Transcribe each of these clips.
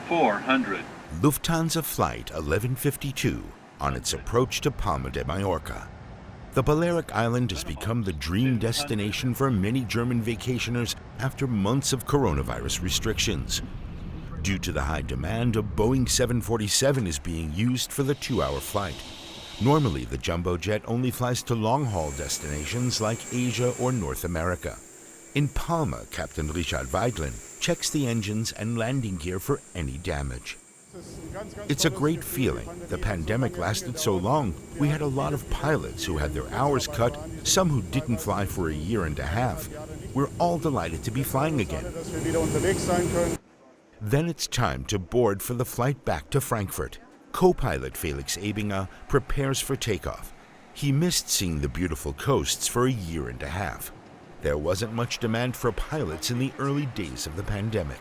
400. Lufthansa Flight 1152 on its approach to Palma de Mallorca. The Balearic Island has become the dream destination for many German vacationers after months of coronavirus restrictions. Due to the high demand, a Boeing 747 is being used for the 2-hour flight. Normally, the jumbo jet only flies to long-haul destinations like Asia or North America. In Palma, Captain Richard Weidlin checks the engines and landing gear for any damage. It's a great feeling. The pandemic lasted so long, we had a lot of pilots who had their hours cut, some who didn't fly for a year and a half. We're all delighted to be flying again. Then it's time to board for the flight back to Frankfurt. Co-pilot Felix Ebinger prepares for takeoff. He missed seeing the beautiful coasts for a year and a half. There wasn't much demand for pilots in the early days of the pandemic.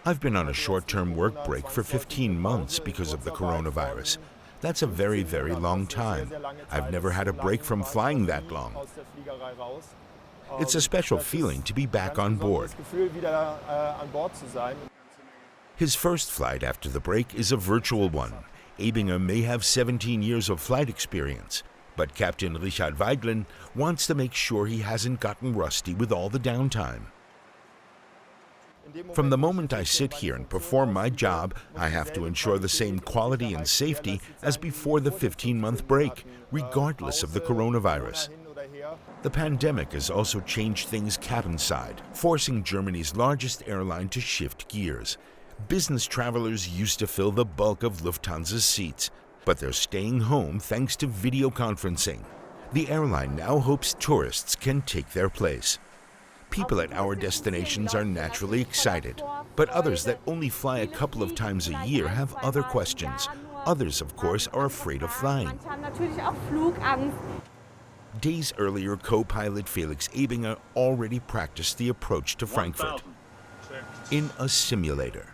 I've been on a short-term work break for 15 months because of the coronavirus. That's a very, very long time. I've never had a break from flying that long. It's a special feeling to be back on board. His first flight after the break is a virtual one. Ebinger may have 17 years of flight experience, but Captain Richard Weidlin wants to make sure he hasn't gotten rusty with all the downtime. From the moment I sit here and perform my job, I have to ensure the same quality and safety as before the 15-month break, regardless of the coronavirus. The pandemic has also changed things cabin-side, forcing Germany's largest airline to shift gears. Business travelers used to fill the bulk of Lufthansa's seats, but they're staying home thanks to video conferencing. The airline now hopes tourists can take their place. People at our destinations are naturally excited, but others that only fly a couple of times a year have other questions. Others, of course, are afraid of flying. Days earlier, co-pilot Felix Ebinger already practiced the approach to Frankfurt in a simulator.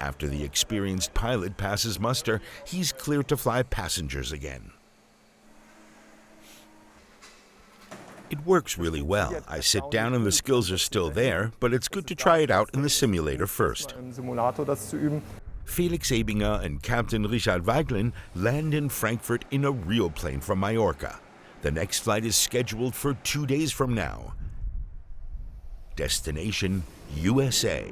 After the experienced pilot passes muster, he's cleared to fly passengers again. It works really well. I sit down and the skills are still there, but it's good to try it out in the simulator first. Felix Ebinger and Captain Richard Weidlin land in Frankfurt in a real plane from Mallorca. The next flight is scheduled for 2 days from now. Destination USA.